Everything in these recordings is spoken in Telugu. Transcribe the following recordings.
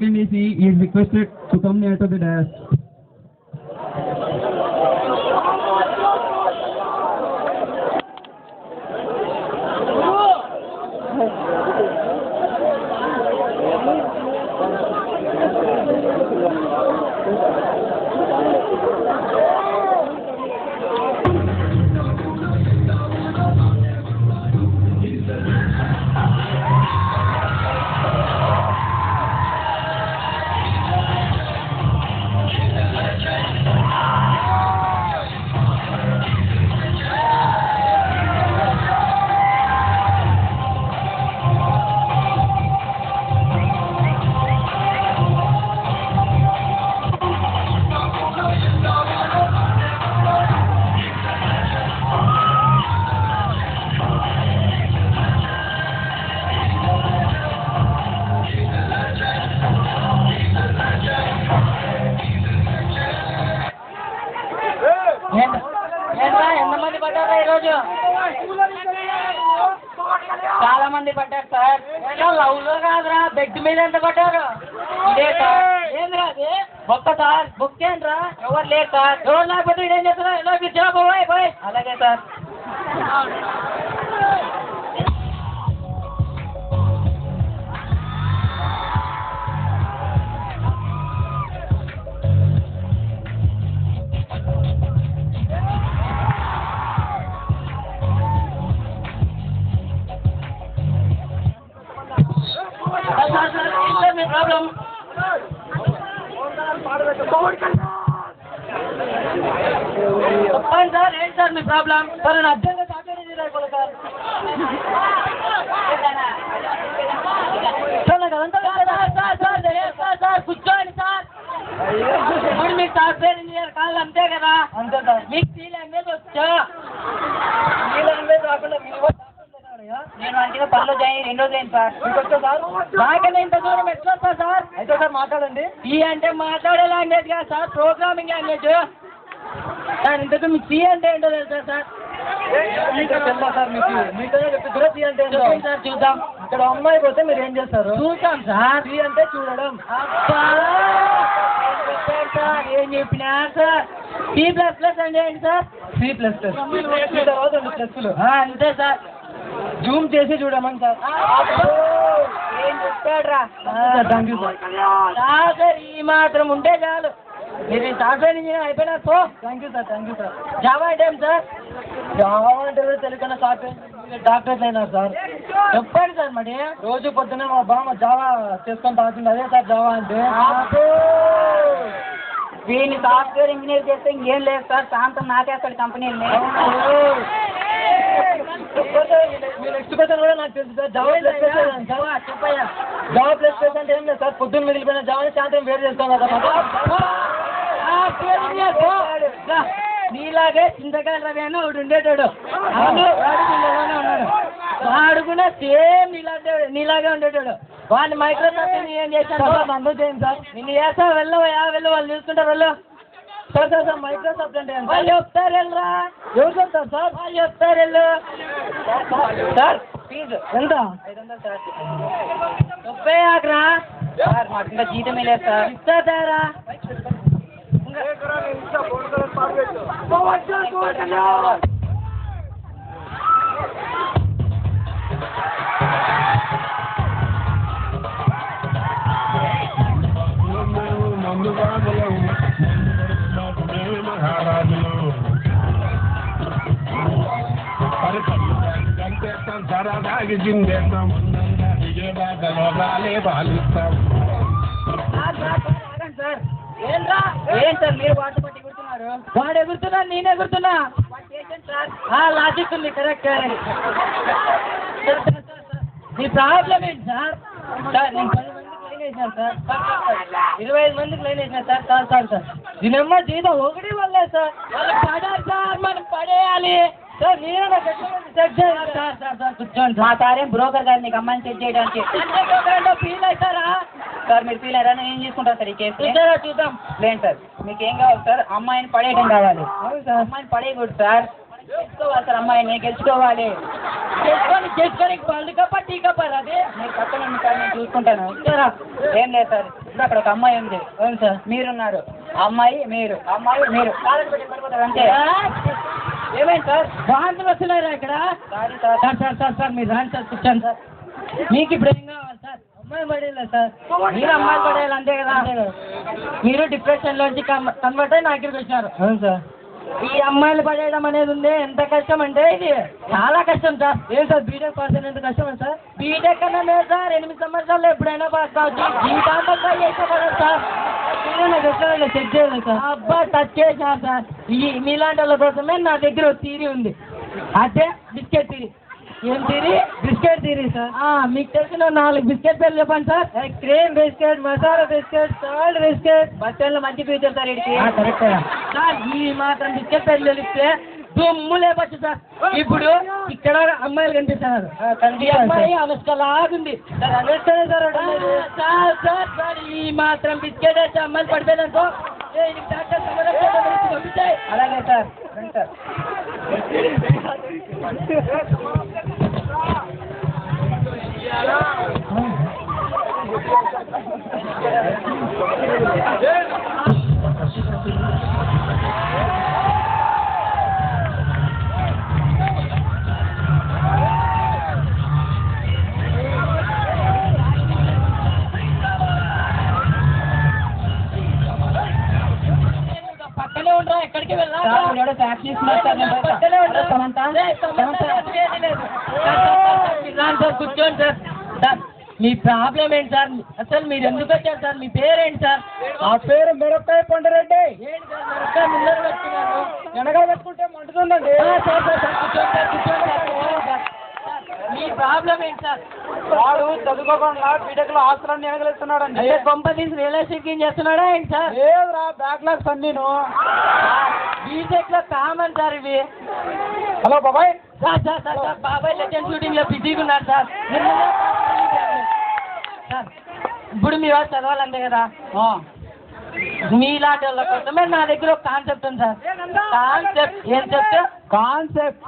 second EC is requested to come near to the dais. ఎంతమంది పడ్డారా ఈరోజు? చాలా మంది పడ్డారు సార్. లవ్ లో కాదురా, బెడ్ మీద ఎంత పడ్డారు? ఇదే సార్. ఏంద్రా అది? బొక్క సార్. బుక్ ఏంట్రా? ఎవరు లేదు సార్. ఎవరు లేకపోతే ఇదేం చేస్తున్నా? ఎలా జాబ్ పోయి. అలాగే సార్. ప్రాబ్లం చెప్పండి సార్. ఏంటి సార్ మీ ప్రాబ్లం? సార్ నేను అర్జెంట్గా సార్ సార్ కూర్చోండి సార్. ఇప్పుడు మీకు సాఫ్ట్వేర్ ఇంజనీర్ కాదు అంతే కదా? అంతే సార్. మీకు సి లాంగ్వేజ్ వచ్చా? సి లాంగ్వేజ్ రాకుండా నేను అంటే పనిలో జాయిన్ 2 రోజులు అయింది సార్. మీకు వచ్చా సార్? నాకన్నా ఇంత దూరం ఎట్లా వస్తా సార్? అయితే సార్ మాట్లాడండి. ఈ అంటే మాట్లాడే లాంగ్వేజ్ కాదు సార్, ప్రోగ్రామింగ్ లాంగ్వేజ్ సార్. ఇంతకు మీకు సి అంటే ఏంటో తెలుసా సార్? సార్ మీకు చెప్తున్నా సి అంటే సార్. చూద్దాం. ఇక్కడ అమ్మాయి పోతే మీరు ఏం చేస్తారు? చూద్దాం సార్. సి అంటే చూడడం. సార్ ఏం చెప్పినా సార్. C++ అంటే ఏంటి సార్? C++ తర్వాత 2 ప్లస్లు అంతే సార్. జూమ్ చేసి చూడమని సార్. ఏం చెప్తాడ్రా? Thank you sir. సార్ ఈ మాత్రం ఉంటే చాలు. మీరు సాఫ్ట్వేర్ ఇంజనీర్ అయిపోయినా so. Thank you sir. Java అంటే ఏం సార్? జావా అంటే తెలుగున్నా సాఫ్ట్వేర్ డాక్టర్స్ అయినారు సార్. చెప్పండి సార్. మరి రోజు పొద్దున్న మా బామ్మ జావా చేసుకొని తాగుతుంది. అదే సార్ జావా అంటే. దీన్ని సాఫ్ట్వేర్ ఇంజనీర్ చేస్తే ఇంకేం లేదు సార్. శాంతం నాకేస్తాడు కంపెనీని. మీ నెక్స్ట్ క్వశ్చన్ కూడా నాకు తెలుసు సార్. జావా ప్లస్ చెప్పయ్యా. జావా ప్లస్ అంటే ఏం లేదు సార్. పొద్దున్న మిగిలిపోయిన జావాని సాయంత్రం వేరు చేస్తాం కదా. నీలాగే చింతకాయ రవి అని ఒకడు ఉండేటాడు. అవును, ఉన్నాడు. వాడు కూడా సేమ్ నీలాగే ఉండేటాడు. వాడిని మైక్రోసాఫ్ట్ ఏం చేశాను అందరూ చేయండి సార్. నిన్ను చేస్తా వెళ్ళు వాళ్ళు చూసుకుంటారు. వెళ్ళు సార్. మైక్రోసాఫ్ట్ అంటే వాళ్ళు చెప్తారు. వెళ్ళరా. ఎవరు చెప్తారు సార్? వాళ్ళు చెప్తారు. వెళ్ళు సార్. ఫీజు ఎంత? 500 సార్. 30 సార్. మాకు ఇంకా జీతమే లేదు సార్. ఇస్తారా? సరదాగి జిందేస్తాం విజయవాడలో బాలిస్తాం. సార్ ఏం సార్ మీరు వాటి పట్టి ఎగురుతున్నారు? వాడు ఎగురుతున్నారు, నేను ఎగురుతున్నా. లాజిక్ ఉంది. కరెక్ట్. మీ ప్రాబ్లం ఏంటి సార్? సార్ నేను 10 మందికి లైన్ వేసాను సార్. 25 మందికి లైన్ వేసిన సార్. సార్ దీనమ్మ జీతం ఒకటి వల్లే సార్. వాళ్ళు పడాలి సార్, మనం పడేయాలి సార్. మీరు సెట్ చేయాలి సార్. కూర్చోండి. మా సార్ ఏం బ్రోకర్ గారు నీకు అమ్మాయిని సెట్ చేయడానికి. ఫీల్ అవుతారా సార్? మీరు ఫీల్ అయ్యారా? ఏం చేసుకుంటారు సార్ ఈ కేసు? చూద్దాం. లేదు సార్. మీకు ఏం కావాలి సార్? అమ్మాయిని పడేయడం కావాలి. అమ్మాయిని పడేయకూడదు సార్. గెలుచుకోవాలి సార్. అమ్మాయిని గెలుచుకోవాలి. గెలుచుకొని వరల్డ్ కప్ టీ కప్ అది మీరు పక్కన సార్. నేను చూసుకుంటాను. ఏం లేదు సార్. ఇప్పుడు అక్కడ ఒక అమ్మాయి ఉంది. అవును సార్. మీరున్నారు. అమ్మాయి మీరు కాలేజ్ పెట్టి పడిపోతారు అంతే. ఏమైంది సార్? వాంతులు వస్తున్నారా ఇక్కడ? Sorry sir. సార్ మీరు రాండి సార్, కూర్చోండి సార్. మీకు ఇప్పుడు ఏం కావాలి సార్? అమ్మాయి పడేయాలి సార్. మీరు అమ్మాయి పడేయాలి అంతే కదా? మీరు డిప్రెషన్లోంచి కన్వర్ట్ అయ్యి నా దగ్గరికి వచ్చినారు. అవును సార్. ఈ అమ్మాయిలు పడేయడం అనేది ఉంది, ఎంత కష్టం అంటే ఇది చాలా కష్టం సార్. ఏం సార్ బీటెక్ పాస్ అయినంత కష్టమా సార్? బీటెక్ అన్నా లేదు సార్, 8 సంవత్సరాలు ఎప్పుడైనా పాస్ కావచ్చు. జీవితాంతం ట్రై చేసుకోవాలి సార్. చెక్ చేయాలి సార్. అబ్బా టచ్ చేసినారు సార్. మీలాంటి వాళ్ళ కోసమే నా దగ్గర ఒక థీరీ ఉంది, అదే బిస్కెట్ థీరీ. ఏం థీరీ? Biscuit theory sir. మీకు తెలిసిన 4 బిస్కెట్ పేర్లు చెప్పండి sir. Cream biscuit, masala biscuit, salt biscuit. Bus stand లో మంచి ఫ్యూచర్ సార్ వీడికి. Correct sir. ఈ మాత్రం బిస్కెట్ పేర్లు తెలిస్తే దుమ్ము లేపచ్చు సార్. ఇప్పుడు ఇక్కడ అమ్మాయిలు కనిపిస్తున్నారు. అమ్మాయి అనుష్క లాగుంది సార్. అనుష్కనే సార్. సార్ ఈ మాత్రం బిస్కెట్ వేస్తే అమ్మాయిలు పడిపోయిందనుకో, అలాగే సార్. పక్కనే ఉండరా, ఎక్కడికి వెళ్ళాలి? కూర్చోండి సార్. సార్ మీ ప్రాబ్లం ఏంటి సార్? అసలు మీరు ఎందుకు వచ్చారు సార్? మీ పేరేంటి సార్? ఆ పేరు మిరపకాయ పండురెడ్డి. ఏంటి సార్ మిరపకాయ ముందర పెట్టుకున్నారు? వెనకాల పెట్టుకుంటే మండుతుందండి. మీ ప్రాబ్లం ఏంటి సార్? వాడు చదువుకోకుండా బీటెక్ లో ఆస్తులన్నీ ఎనగలేస్తున్నాడు అండి. కొంప తీసి రియల్ ఎస్టేట్ ఏం చేస్తున్నాడా ఏంటి సార్? లేదురా, బ్యాక్లాగ్స్ అన్నీను. బీటెక్ లో కామన్ సార్ ఇవి. హలో బాబాయ్. సార్ బాబాయ్ లెజెండ్ షూటింగ్ లో బిజీగా ఉన్నారు సార్. సార్ ఇప్పుడు మీ వాళ్ళు చదవాలంతే కదా, మీలాంటి వాళ్ళ కోసమే నా దగ్గర ఒక కాన్సెప్ట్ ఉంది సార్. కాన్సెప్ట్ ఏం చెప్తే కాన్సెప్ట్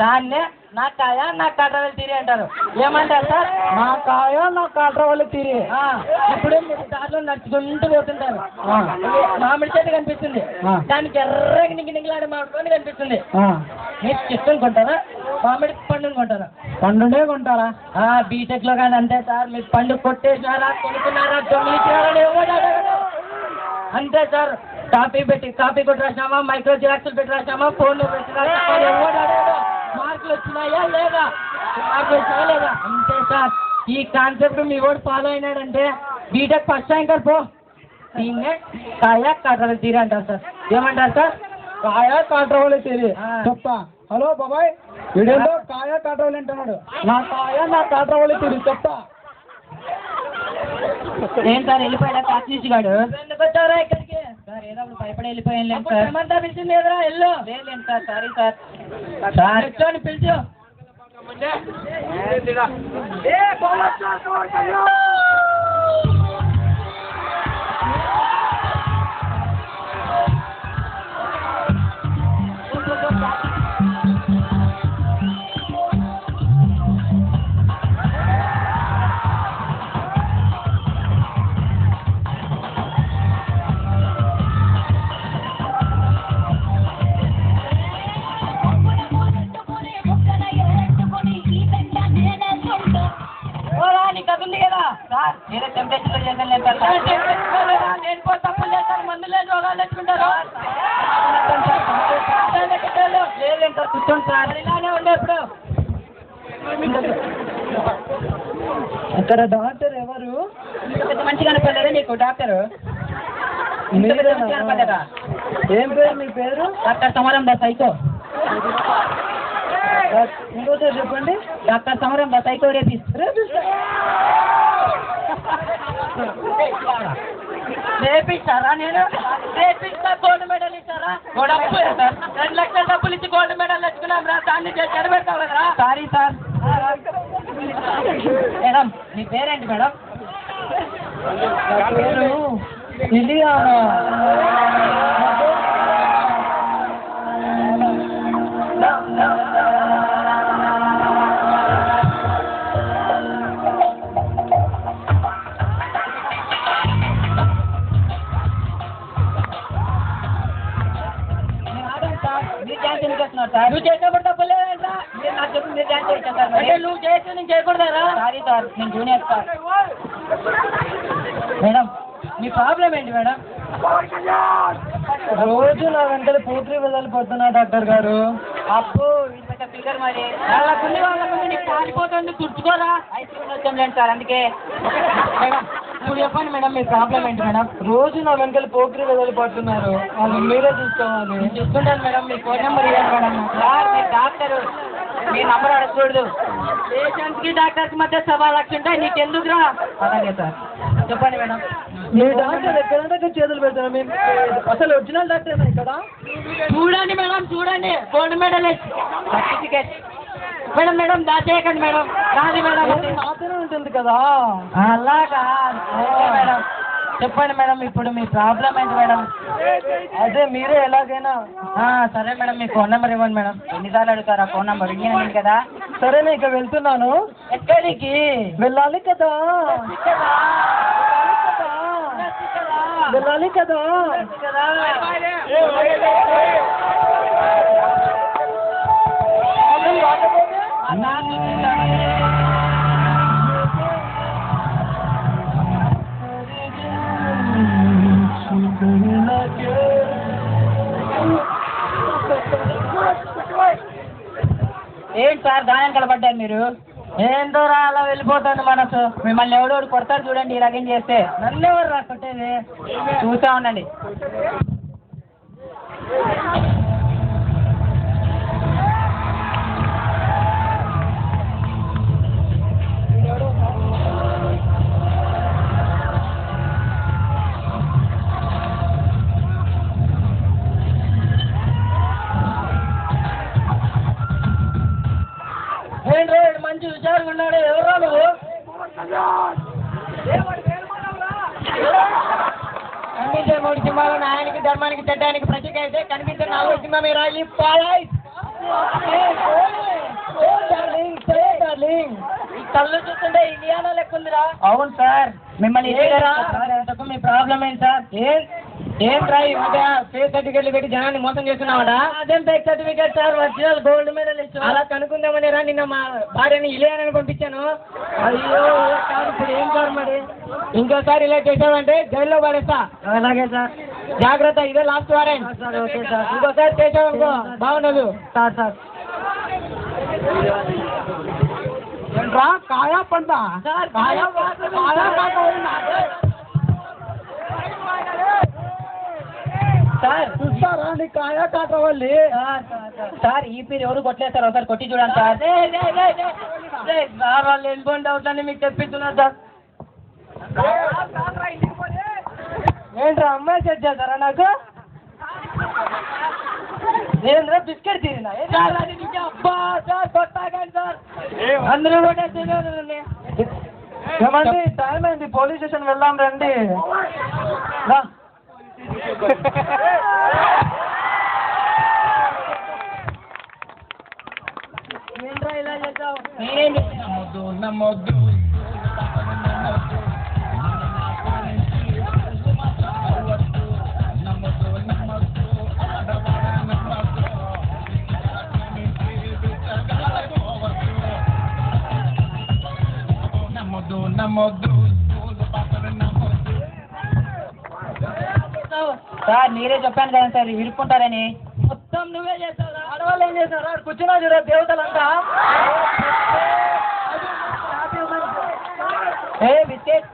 దాన్నే నా కాయ నా కట్రవల్లి తీరి అంటారు. ఏమంటారు సార్? నా కాయ నా కట్రవల్లి తీరి. ఇప్పుడు మీరు దాంట్లో నడుచుకుంటూ పోతుంటారు, మామిడి చెట్టు కనిపిస్తుంది, దానికి ఎర్రగా నిగిలాడే మామిడి కనిపిస్తుంది. మీరు చెట్టుని కొంటారా, మామిడి పండుని కొంటారా? పండునే కొంటారా? బీటెక్ లో కానీ అంతే సార్. మీరు పండు కొట్టేసినారా, కొనుక్కున్నారా, దొంగిలించారా, అంతే సార్. కాపీ కొట్టి రాసినామా, మైక్రో జిరాక్స్లు పెట్టి రాసినామా, ఫోన్లో పెట్టి రాసినామా, మార్కులు వచ్చినాయా లేదా, అంతే సార్. ఈ కాన్సెప్ట్ మీ వాడు ఫాలో అయినాడంటే బీటెక్ ఫస్ట్ ర్యాంకర్ పో. దీన్నే కాయ కాట్రవల్లి తీరి అంటారు సార్. ఏమంటారు సార్? కాయ కాట్రవల్లి తీరి చెప్తా. హలో బాబాయ్, వీడేంటో కాయ కాట్రవల్లి అంటున్నాడు. నా కాయ నా కాట్రవల్లి తీరి చెప్తా. ఏం సార్ వెళ్ళిపోయా కాశీష్ గాడు? ఎందుకు వచ్చారా ఇక్కడికి? సార్ ఏదో భయపడి వెళ్ళిపోయాను సార్. ఏమంతా పిలిచింది ఎదురా ఎల్లు? లేదు సార్, సారీ సార్. సార్ వచ్చాను పిలిచు. ఉంది కదా సార్, ఏదో టెంపరేచర్ చేసాను లేదు సార్. నేను కూడా తప్పులు చేస్తాను, మందు లేదు, రోగాలు తెచ్చుకుంటారు. లేదు సార్, కూర్చోండి సార్. ఇలానే ఉండే ఇప్పుడు. అక్కడ డాక్టర్ ఎవరు? పెద్ద మంచి కనపడలేదా నీకు డాక్టర్? కనపడలేదా? ఏం పేరు మీ పేరు? డాక్టర్ సమరం దా సైకో. ఇంకోసారి చెప్పండి. డాక్టర్ సమరం దా సైకో రేపిస్ట్. రేపిస్తారా? నేను రేపిస్తా. గోల్డ్ మెడల్ ఇస్తారా? 2 లక్షల డబ్బులు ఇచ్చి గోల్డ్ మెడల్ తెచ్చుకున్నాం రా, దాన్ని చెడబెడతావు కదా. Sorry sir. మేడం మీ పేరేంటి మేడం? పేరు ఇలియానా. చేస్తున్నారు సార్. నువ్వు చేసేప్పుడు తప్పలేదంటా. మీరు నాకు చెప్పి మీరు డాన్స్ చేశారు సార్. అంటే నువ్వు చేస్తే నేను చేయకూడదారా? సారీ సార్, నేను జూనియర్ సార్. మేడం మీ ప్రాబ్లం ఏంటి మేడం? రోజు నా వెంటనే పూర్తి వెళ్ళాలి పోతున్నా డాక్టర్ గారు. అప్పు ఇంత ఫిగర్ మరి వాళ్ళకుంది నీకు కాలిపోతుంది, తుడుచుకోరా. ఐస్ క్రీమ్ వచ్చాంలేండి సార్, అందుకే. మేడం ఇప్పుడు చెప్పండి మేడం మీ ప్రాబ్లం ఏంటి మేడం? రోజు నా వెంటనే పోకిరి వెళ్ళాలి పడుతున్నారు, వాళ్ళు మీరే చూసుకోవాలి. నేను చూసుకుంటాను మేడం. మీ ఫోన్ నెంబర్ ఇవ్వండి మేడం. సార్ మీరు డాక్టరు, మీ నంబర్ అడగకూడదు. పేషెంట్కి డాక్టర్కి మధ్య 1,00,000 ఉంటాయి, నీకు ఎందుకురా? అలాగే సార్, చెప్పండి మేడం. మీ డాక్టర్ ఎక్కడంటే చేతులు పెడతారు. మేము అసలు ఒరిజినల్ డాక్టర్ ఇక్కడ చూడండి మేడం, చూడండి gold medalist certificate. Madam madam దాచేయకండి మేడం, రాదు మేడం. మాత్రమే ఉంటుంది కదా. అలాగా మేడం. చెప్పండి మేడం ఇప్పుడు మీ ప్రాబ్లం ఏంటి మేడం? అదే మీరే ఎలాగైనా. సరే మేడం, మీ ఫోన్ నెంబర్ ఇవ్వండి మేడం. ఎన్నిసార్లు అడుగుతారా ఫోన్ నెంబర్? ఇవ్వండి కదా. సరేనే ఇక వెళ్తున్నాను. ఎక్కడికి వెళ్ళాలి కదా, వెళ్ళాలి కదా. ఏంటి సార్ గాయం కలపడ్డారు మీరు? ఏంటో రా అలా వెళ్ళిపోతాను మనసు. మిమ్మల్ని ఎవడోడు కొడతారు చూడండి ఇలాగేం చేస్తే. నన్ను ఎవరు రా కొట్టేది? చూసా ఉండండి. ఏంటి మంచి హుషారుగా ఉన్నాడు, ఎవరా నువ్వు? కనిపించే 3 సింహాలు న్యాయానికి ధర్మానికి చట్టానికి ప్రతీక అయితే కనిపించే 4వ సింహం రాయి పాలాయ్. ఈ కళ్ళు చూస్తుంటే ఇండియాలో లెక్కుందిరా. అవును సార్, మిమ్మల్ని మీ ప్రాబ్లం ఏంటి సార్? ఏంట్రా ఈ మధ్య ఫేక్ సర్టిఫికెట్లు పెట్టి జనాన్ని మోసం చేస్తున్నావాడా? అదేం fake certificate sir, original gold medal ఇచ్చు. అలా కనుక్కుందామని రా నిన్న మా భార్యని ఇలియానని పంపించాను. అయ్యో సార్, ఇప్పుడు ఏం సార్ మరి? ఇంకోసారి ఇలా చేసావంటే జైల్లో పడేస్తా. అలాగే సార్, జాగ్రత్త, ఇదే లాస్ట్ వారెంట్. ఓకే సార్, ఇంకోసారి చేసావనుకో బాగుండదు. సార్ సార్ ఏంట్రా కాయా పంట? సార్ చూస్తారా నీ కాయా కాటవల్లి? సార్ ఈ పీరు ఎవరు కొట్టలేదు సార్, ఒకసారి కొట్టి చూడండి సార్. సార్ వాళ్ళు వెళ్ళిపోండి అవుతాన్ని మీకు తెప్పిస్తున్నారు సార్. ఏంట్రా అమ్మాయి సెట్ చేస్తారా నాకు? ఏంద్రా బిస్కెట్ తిరిగినా? అబ్బా సార్ కొట్టాకండి సార్, అందరూ కొట్టేస్తున్నారు. ఏమండి టైం అయింది, పోలీస్ స్టేషన్ వెళ్దాం రండి. ఏంట్రా ఇలా చేద్దాం? నమ్మొద్దు సార్ మీరే చెప్పాను కదా సార్ ఇరుక్కుంటారని. మొత్తం నువ్వే చేస్తావు. ఆడవాళ్ళు ఏం చేస్తారా? కూర్చున్నా చూడ దేవతలంతా. బిస్కెట్